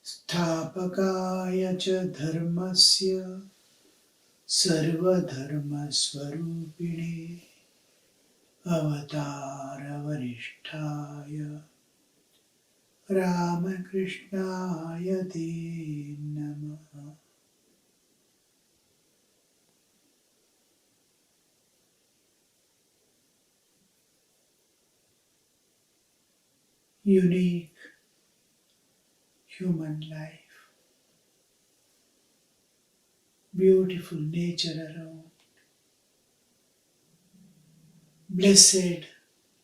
स्थापकाय च धर्मस्य सर्वधर्मस्वरूपिणे अवतारवरिष्ठाय रामकृष्णाय ते नमः. Unique human life, beautiful nature around, blessed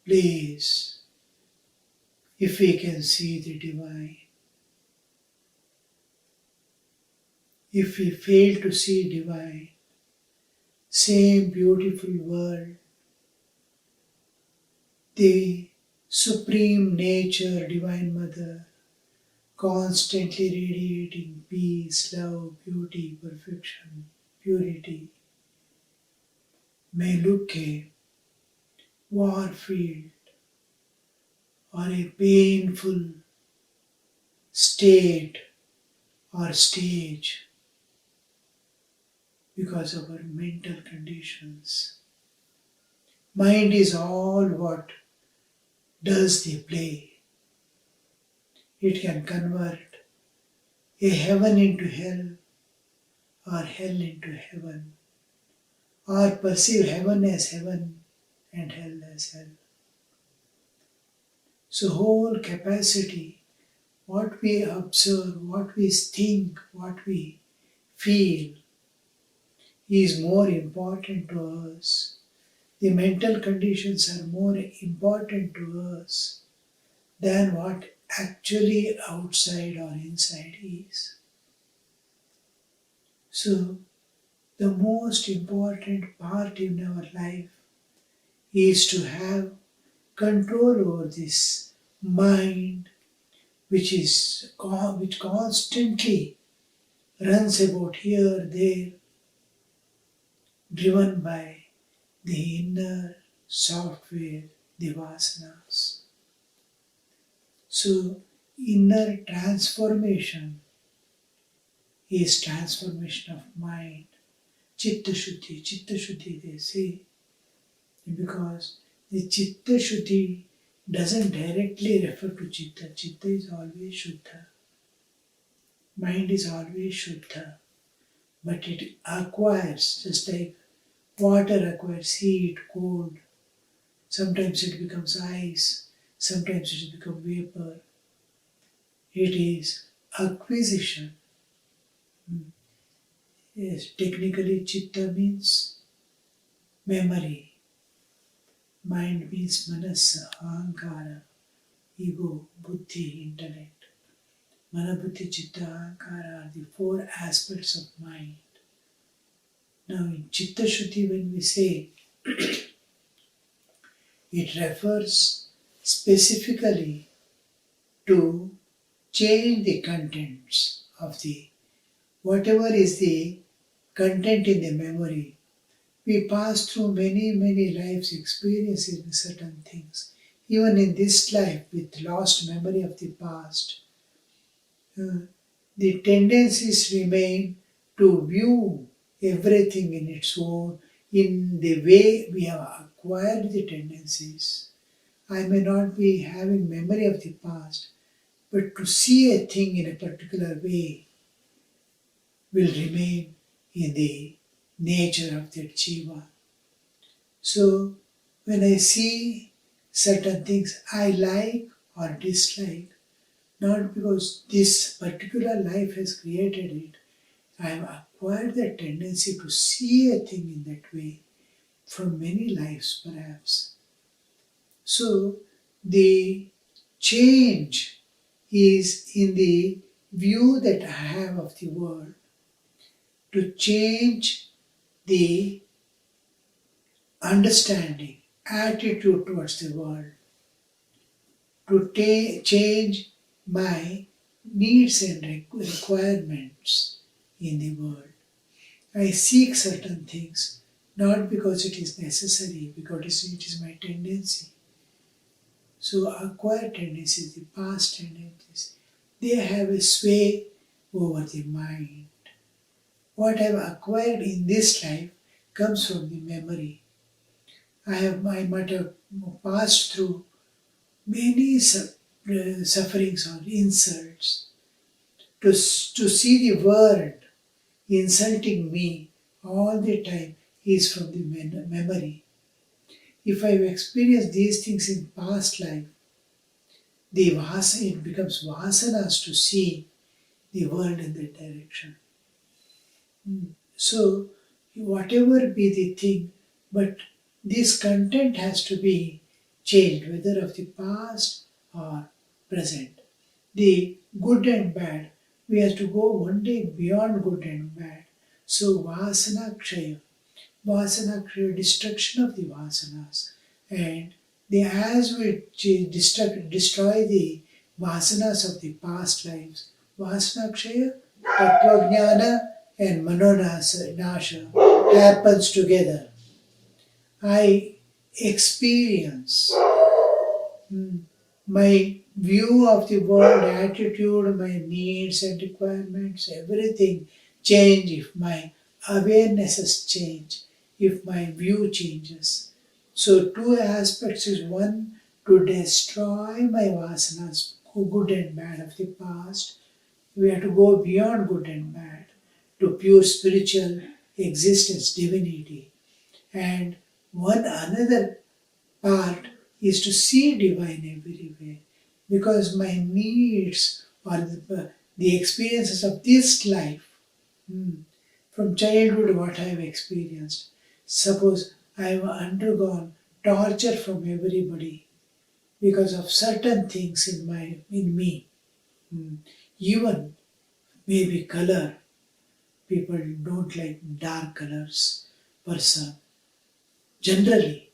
place if we can see the divine. If we fail to see divine, same beautiful world, the supreme nature, Divine Mother, constantly radiating peace, love, beauty, perfection, purity, may look a war field or a painful state or stage because of our mental conditions. Mind is all what does the play. It can convert a heaven into hell or hell into heaven, or perceive heaven as heaven and hell as hell. So whole capacity, what we observe, what we think, what we feel is more important to us. The mental conditions are more important to us than what actually outside or inside is. So the most important part in our life is to have control over this mind which constantly runs about here, there, driven by the inner software, the vasanas. So inner transformation is transformation of mind. Chitta Shuddhi they say, because the Chitta Shuddhi doesn't directly refer to Chitta. Chitta is always Shuddha. Mind is always Shuddha. But it acquires, just like water acquires heat, cold. Sometimes it becomes ice, sometimes it becomes vapor. It is acquisition. Yes, technically Chitta means memory. Mind means manasa, ahankara, ego, buddhi, intellect. Mana, buddhi, chitta, ahankara are the four aspects of mind. Now in Chitta Shuddhi when we say, it refers specifically to change the contents of the, whatever is the content in the memory. We pass through many lives experiencing certain things. Even in this life, with lost memory of the past, the tendencies remain to view everything in its own, in the way we have acquired the tendencies. I may not be having memory of the past, but to see a thing in a particular way will remain in the nature of that jiva. So when I see certain things I like or dislike, not because this particular life has created it, I have acquired the tendency to see a thing in that way from many lives perhaps. So the change is in the view that I have of the world, to change the understanding, attitude towards the world, to change my needs and requirements in the world. I seek certain things not because it is necessary, because it is my tendency, So acquired tendencies, the past tendencies, they have a sway over the mind. What I've acquired in this life comes from the memory. I might have passed through many sufferings or insults. To see the world insulting me all the time is from the memory. If I've experienced these things in past life, it becomes vasanas to see the world in that direction. So, whatever be the thing, but this content has to be changed, whether of the past or present. The good and bad, we have to go one day beyond good and bad. So, vasana kshaya, destruction of the vasanas. And as we destroy the vasanas of the past lives, vasana kshaya, tattvajnana and manonasha happens together. I experience my view of the world, attitude, my needs and requirements, everything change if my awarenesses change, if my view changes. So two aspects is one, to destroy my vasanas, good and bad of the past. We have to go beyond good and bad to pure spiritual existence, divinity. And one another part is to see divine everywhere, because my needs or the experiences of this life, from childhood what I have experienced. Suppose I have undergone torture from everybody because of certain things in me. Even maybe color. People don't like dark colors. Person. Generally,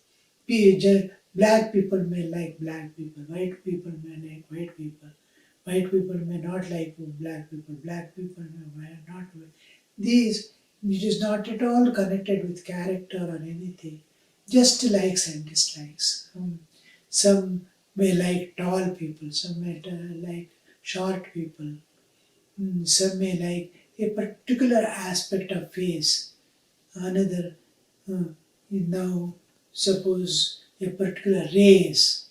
black people may like black people. White people may like white people. White people may not like black people. Black people may not. It is not at all connected with character or anything. Just likes and dislikes. Some may like tall people. Some may like short people. Some may like a particular aspect of face. Another, now suppose a particular race,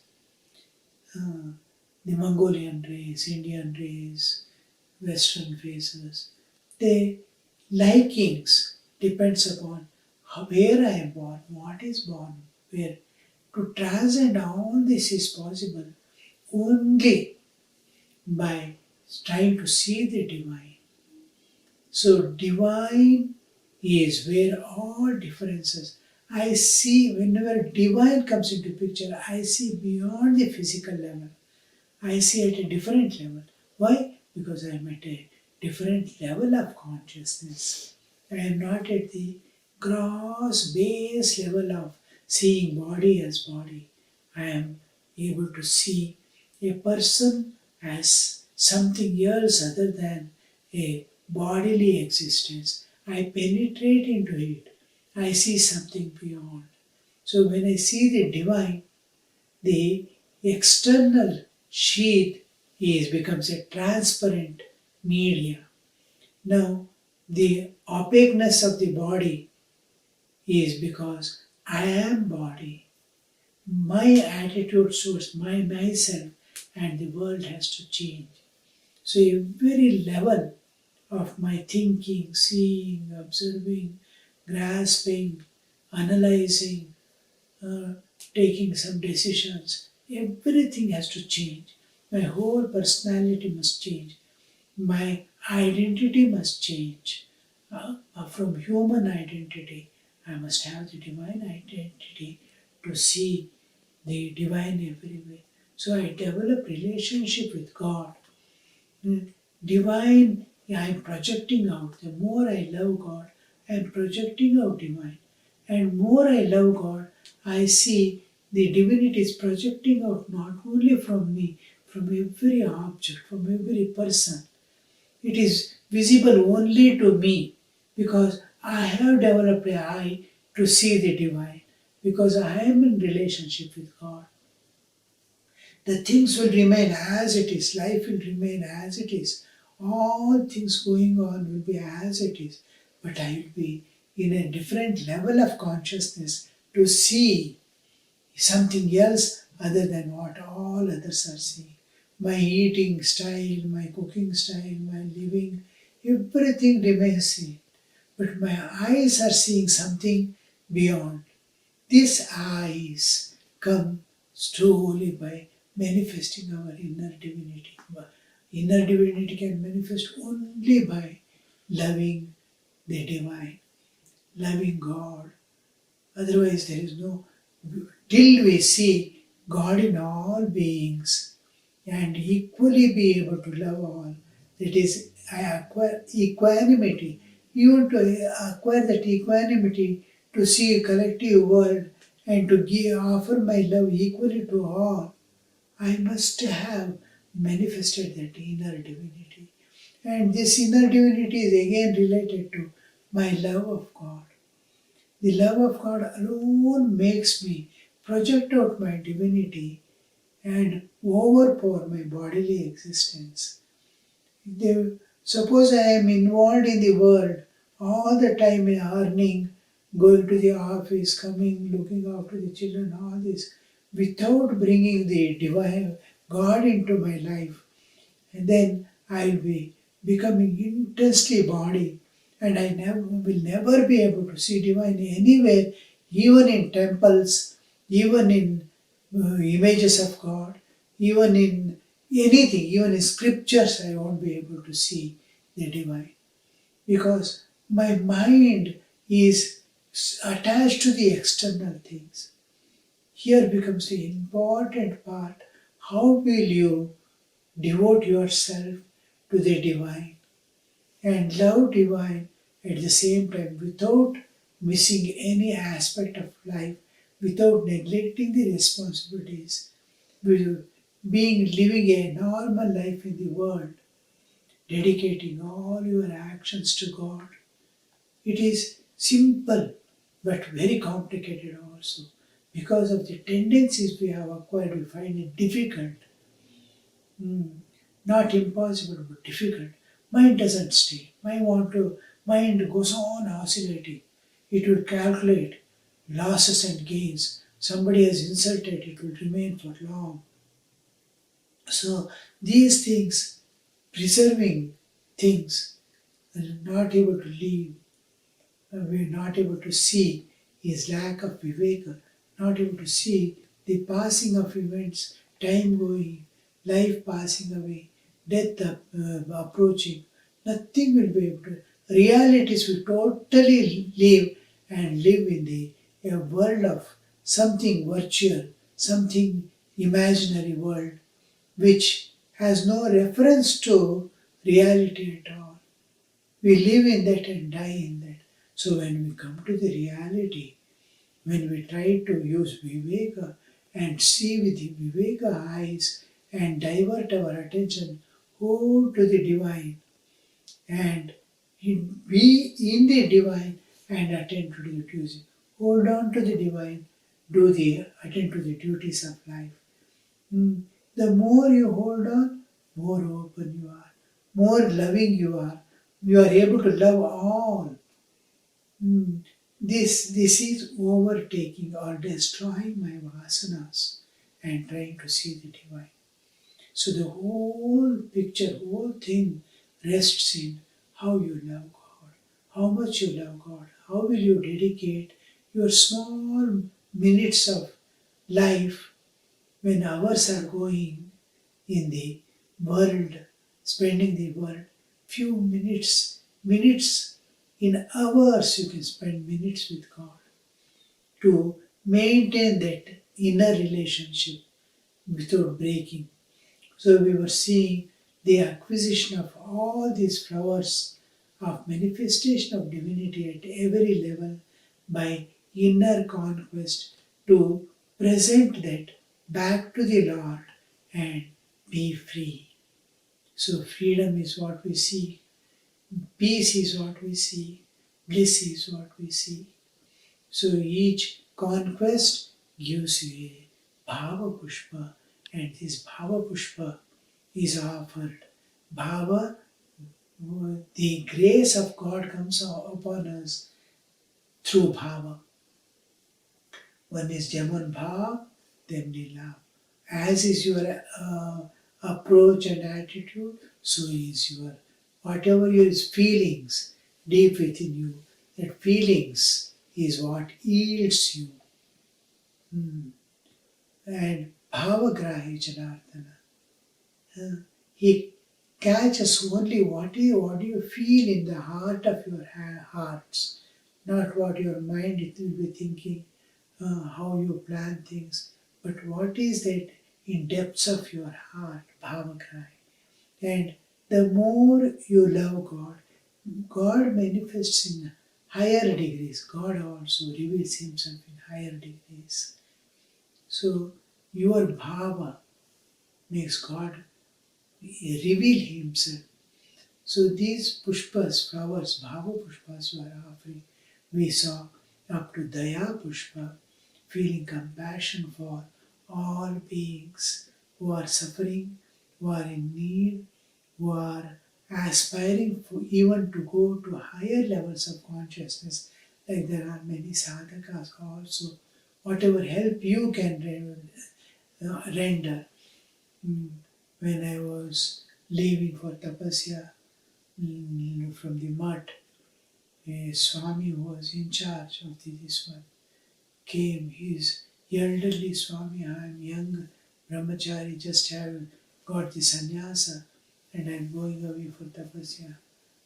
the Mongolian race, Indian race, Western races, their likings depends upon where I am born, what is born, where. To transcend all this is possible only by trying to see the divine. So divine is where all differences. I see whenever divine comes into picture, I see beyond the physical level. I see at a different level. Why? Because I am at a different level of consciousness. I am not at the gross base level of seeing body as body. I am able to see a person as something else other than a bodily existence. I penetrate into it. I see something beyond. So when I see the divine, the external sheath becomes a transparent media. Now, the opaqueness of the body is because I am body. My attitude towards myself and the world has to change. So every level of my thinking, seeing, observing, grasping, analyzing, taking some decisions, everything has to change. My whole personality must change. My identity must change. From human identity, I must have the divine identity to see the divine everywhere. So I develop relationship with God. Divine, I am projecting out. The more I love God, I am projecting out divine. And more I love God, I see the divinity is projecting out not only from me, from every object, from every person. It is visible only to me because I have developed an eye to see the divine, because I am in relationship with God. The things will remain as it is, life will remain as it is, all things going on will be as it is, but I will be in a different level of consciousness to see something else other than what all others are seeing. My eating style, my cooking style, my living, everything remains same. But my eyes are seeing something beyond. These eyes come slowly by manifesting our inner divinity. Inner divinity can manifest only by loving the divine, loving God. Otherwise, there is no, till we see God in all beings and equally be able to love all, that is, I acquire equanimity. Even to acquire that equanimity to see a collective world and to offer my love equally to all, I must have manifested that inner divinity. And this inner divinity is again related to my love of God. The love of God alone makes me project out my divinity and overpower my bodily existence. Suppose I am involved in the world all the time, earning, going to the office, coming, looking after the children, all this, without bringing the divine God into my life. And then I will be becoming intensely body, and I will never be able to see divine anywhere, even in temples, even in images of God, even in anything, even in scriptures, I won't be able to see the divine because my mind is attached to the external things. Here becomes the important part. How will you devote yourself to the divine and love divine at the same time without missing any aspect of life, without neglecting the responsibilities, with living a normal life in the world, dedicating all your actions to God. It is simple but very complicated also. Because of the tendencies we have acquired, we find it difficult. Not impossible, but difficult. Mind doesn't stay. Mind goes on oscillating. It will calculate losses and gains. Somebody has insulted, it will remain for long. So these things, preserving things, not able to leave, we're not able to see is lack of viveka, not able to see the passing of events, time going, life passing away, death approaching. Nothing will be able to. Realities will totally live and live in a world of something virtual, something imaginary world, which has no reference to reality at all. We live in that and die in that. So when we come to the reality, when we try to use viveka and see with the viveka eyes and divert our attention whole to the divine and be in the divine and attend to the duties. Hold on to the divine, attend to the duties of life. The more you hold on, more open you are, more loving you are. You are able to love all. This is overtaking or destroying my vasanas and trying to see the divine. So the whole picture, whole thing rests in how you love God, how much you love God, how will you dedicate your small minutes of life when hours are going in the world, spending the world, few minutes in hours you can spend minutes with God to maintain that inner relationship without breaking. So we were seeing the acquisition of all these flowers of manifestation of divinity at every level by inner conquest to present that back to the Lord and be free. So freedom is what we see, peace is what we see, bliss is what we see. So each conquest gives you a bhava pushpa And this Bhava Pushpa is offered. Bhava, the grace of God comes upon us through Bhava. One is Jaman Bhav, then the love. As is your approach and attitude, so is your, whatever your feelings deep within you, that feelings is what yields you. And Bhavagrahi Janardana. He catches only what you feel in the heart of your hearts, not what your mind will be thinking, how you plan things, but what is that in depths of your heart, Bhavagrahi. And the more you love God, God manifests in higher degrees. God also reveals himself in higher degrees. So your bhava makes God reveal himself. So these pushpas, flowers, bhava pushpas you are offering, we saw up to daya pushpa, feeling compassion for all beings who are suffering, who are in need, who are aspiring for even to go to higher levels of consciousness. Like there are many sadhakas also. Whatever help you can render. When I was leaving for tapasya from the mutt, a Swami who was in charge of this one came. He's elderly Swami. I am young brahmachari, just have got the sannyasa and I am going away for tapasya.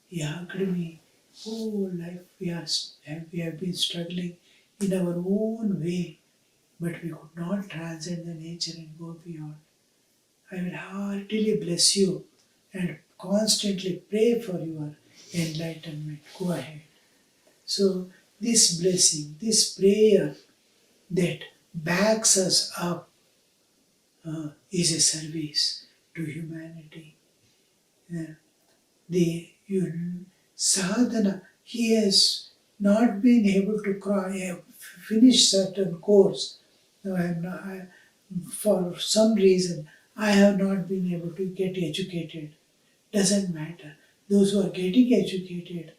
He hugged me. Oh, life we have been struggling in our own way, but we could not transcend the nature and go beyond. I will heartily bless you and constantly pray for your enlightenment. Go ahead. So this blessing, this prayer that backs us up is a service to humanity. The sadhana, he has not been able to finish certain course. No, for some reason, I have not been able to get educated. Doesn't matter. Those who are getting educated,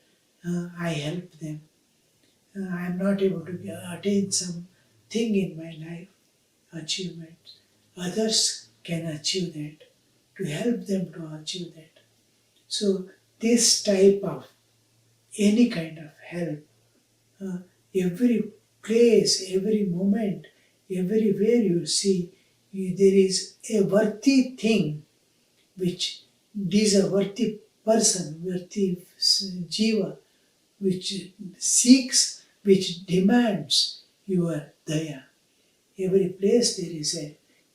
I help them. I am not able to attain some thing in my life, achievement. Others can achieve that, to help them to achieve that. So this type of any kind of help, every place, every moment, everywhere you see, there is a worthy thing which is a worthy person, worthy jiva, which seeks, which demands your daya. Every place there is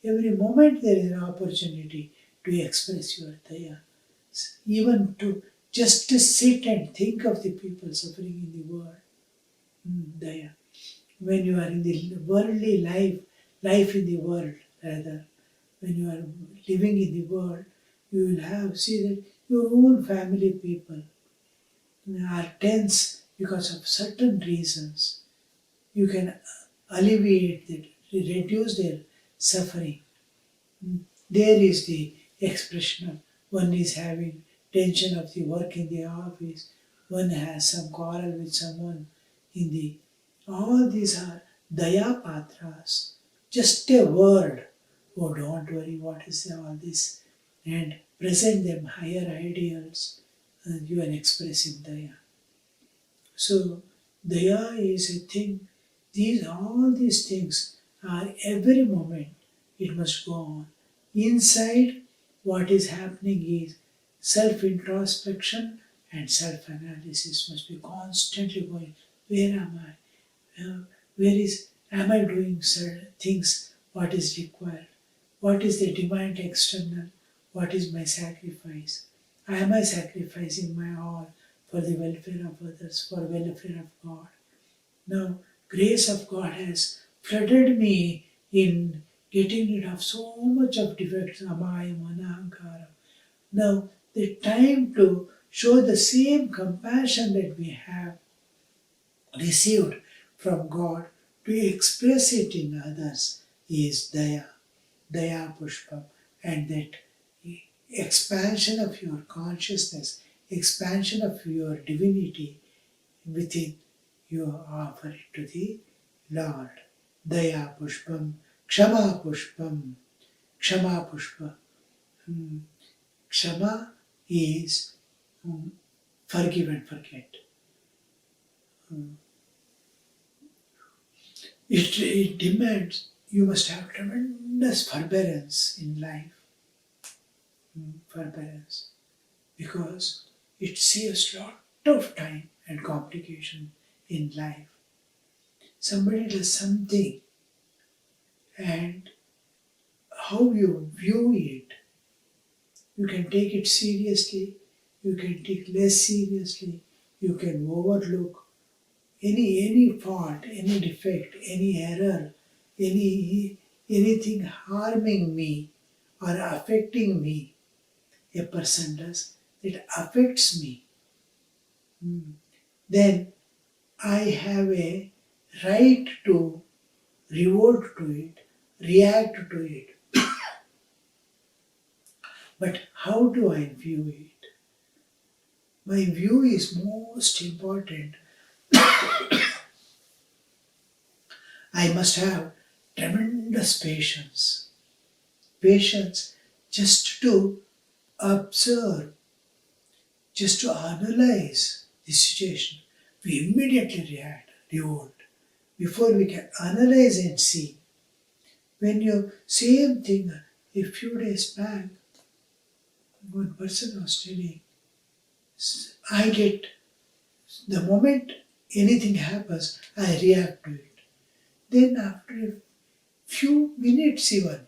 every moment there is an opportunity to express your daya. Even just to sit and think of the people suffering in the world. Daya. When you are in the worldly life in the world rather, when you are living in the world, you will see that your own family people are tense because of certain reasons. You can alleviate that, reduce their suffering. There is the expression of one is having tension of the work in the office, one has some quarrel with someone in the. All these are daya patras. Just a word. Oh, don't worry, what is all this? And present them higher ideals, and you are expressing daya. So, daya is a thing. All these things are every moment. It must go on. Inside, what is happening is self-introspection and self-analysis must be constantly going. Where am I? Am I doing certain things? What is required? What is the demand external? What is my sacrifice? Am I sacrificing my all for the welfare of others, for welfare of God? Now, grace of God has flooded me in getting rid of so much of defects, amaya, manahankara. Now, the time to show the same compassion that we have received from God to express it in others is daya. Daya Pushpam, and that expansion of your consciousness, expansion of your divinity within, you offer it to the Lord. Daya Pushpam, Kshama Pushpam, Kshama Pushpa. Kshama is forgive and forget. It demands you must have tremendous forbearance in life. Forbearance. Because it saves lot of time and complication in life. Somebody does something and how you view it, you can take it seriously, you can take less seriously, you can overlook any fault, any defect, any error, anything harming me or affecting me. A person does, it affects me. Then I have a right to revert to it, react to it. But how do I view it? My view is most important. I must have tremendous patience. Patience just to observe, just to analyze the situation. We immediately react, revolt, before we can analyze and see. When you same thing a few days back, one person was telling, I get, the moment anything happens, I react to it. Then after a few minutes even,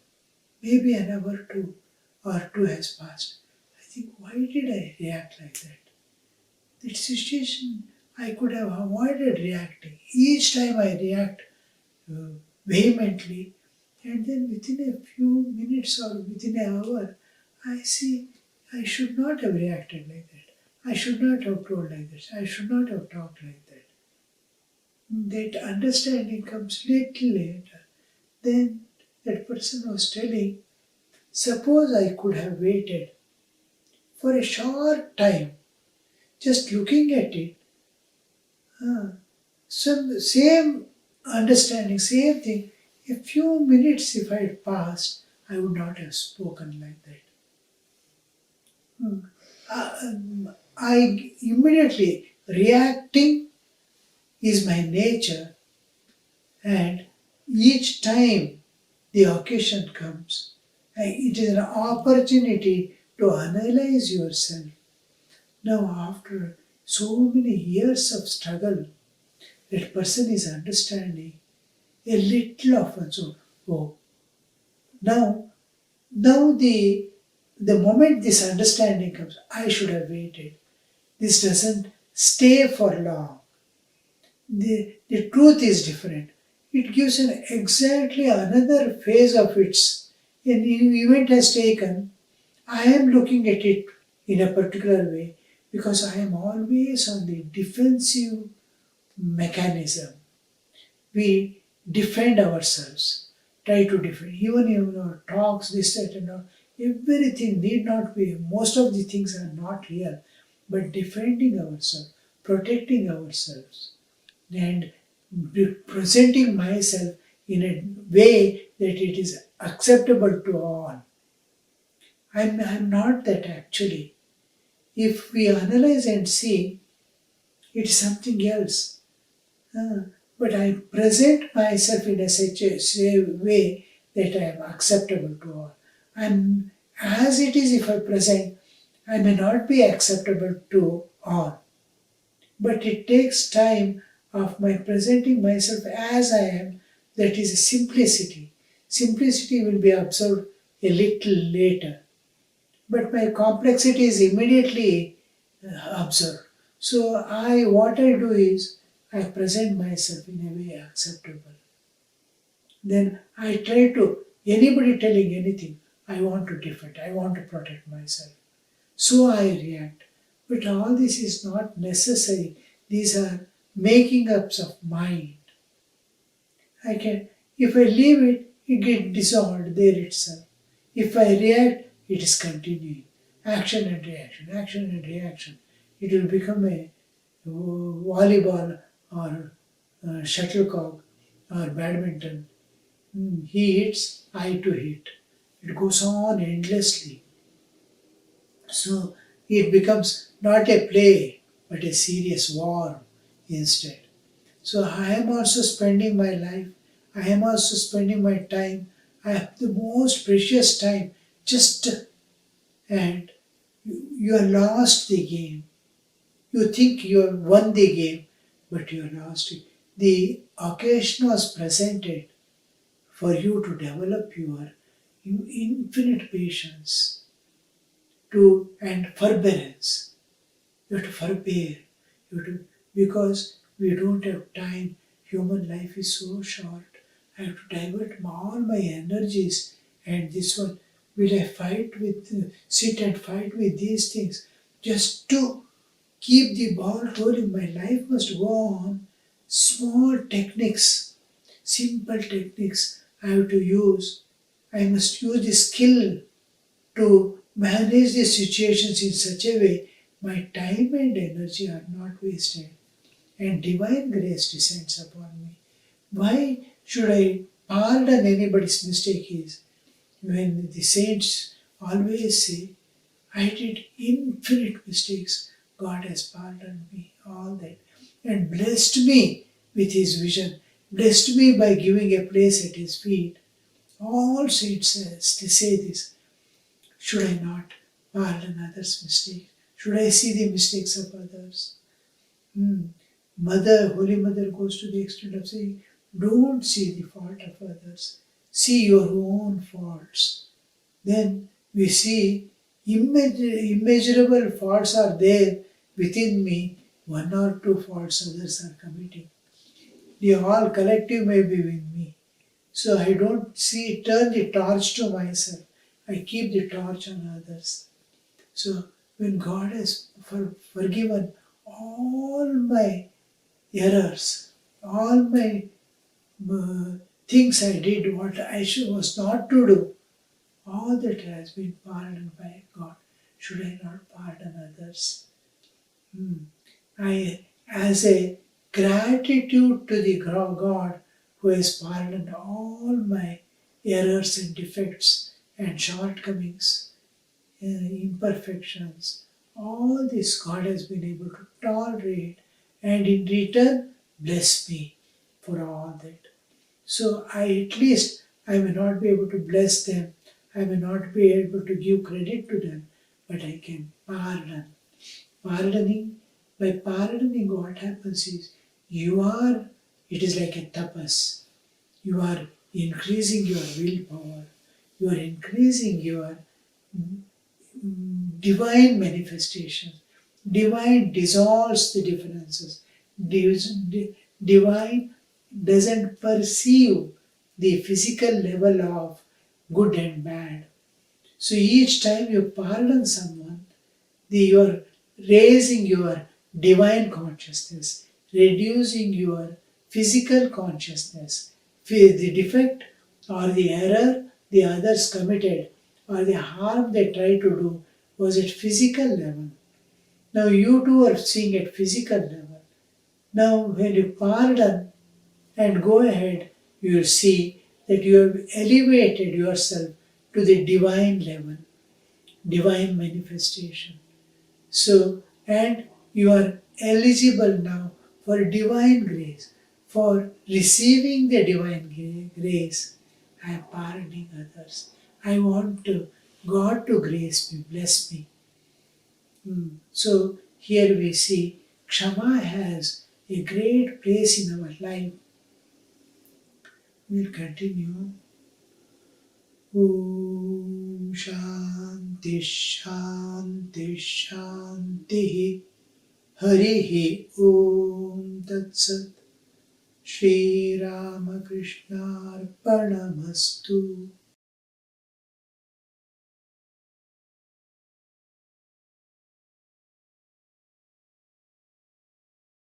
maybe an hour or two has passed, I think, why did I react like that? That situation, I could have avoided reacting. Each time I react vehemently, and then within a few minutes or within an hour, I see I should not have reacted like that. I should not have told like that. I should not have talked like that. That understanding comes little later. Then that person was telling, suppose I could have waited for a short time, just looking at it, same understanding, same thing. A few minutes if I had passed, I would not have spoken like that. I immediately reacting is my nature, and each time the occasion comes, it is an opportunity to analyze yourself. Now, after so many years of struggle, that person is understanding a little of one. So, oh, now the moment this understanding comes, I should have waited. This doesn't stay for long. The truth is different. It gives an exactly another phase of its. An event has taken. I am looking at it in a particular way because I am always on the defensive mechanism. We defend ourselves, try to defend. Even in our talks, this, that, and all, everything need not be, most of the things are not real, but defending ourselves, protecting ourselves, and presenting myself in a way that it is acceptable to all. I'm not that actually. If we analyze and see, it's something else. But I present myself in such a way that I am acceptable to all. And as it is, if I present, I may not be acceptable to all. But it takes time of my presenting myself as I am, that is a simplicity. Simplicity will be observed a little later. But my complexity is immediately observed. So what I do is, I present myself in a way acceptable. Then I try to, anybody telling anything, I want to defend, I want to protect myself. So I react. But all this is not necessary. These are making ups of mind. If I leave it, it gets dissolved there itself. If I react, it is continuing. Action and reaction, action and reaction. It will become a volleyball or shuttlecock or badminton. He hits, I to hit. It goes on endlessly. So it becomes not a play but a serious war instead. So I am also spending my life, I am also spending my time. I have the most precious time just and you are lost the game. You think you have won the game, but you are lost it. The occasion was presented for you to develop your infinite patience to and forbearance. You have to forbear. You have to, because we don't have time. Human life is so short. I have to divert all my energies and this one. Will I fight with, sit and fight with these things just to keep the ball rolling? My life must go on. Small techniques, simple techniques I have to use. I must use the skill to manage the situations in such a way my time and energy are not wasted and divine grace descends upon me. Why should I pardon anybody's mistake is when the saints always say, I did infinite mistakes, God has pardoned me, all that, and blessed me with His vision, blessed me by giving a place at His feet. All saints say this. Should I not pardon others' mistakes? Should I see the mistakes of others? Mother, Holy Mother goes to the extent of saying, don't see the fault of others. See your own faults. Then we see immeasurable faults are there within me. One or two faults others are committing. The all collective may be with me. So I don't turn the torch to myself. I keep the torch on others. So when God has forgiven all my errors, all my things I did, what I was not to do, all that has been pardoned by God. Should I not pardon others? I, as a gratitude to the God who has pardoned all my errors and defects and shortcomings, imperfections, all this God has been able to tolerate and in return bless me for all that. So I may not be able to bless them, I may not be able to give credit to them, but I can pardon. By pardoning what happens is it is like a tapas. You are increasing your willpower, you are increasing your divine manifestation. Divine dissolves the differences. Divine doesn't perceive the physical level of good and bad. So each time you pardon someone, you are raising your divine consciousness, reducing your physical consciousness. The defect or the error the others committed or the harm they tried to do was at physical level. Now you too are seeing at physical level. Now when you pardon and go ahead, you will see that you have elevated yourself to the divine level, divine manifestation. So, and you are eligible now for divine grace, for receiving the divine grace. I am pardoning others. I want God to grace me, bless me. So here we see Kshama has a great place in our life. We'll continue. Om Shanti Shanti Shanti Harihi Om Tat Sat Shri Ramakrishna Arpanamastu.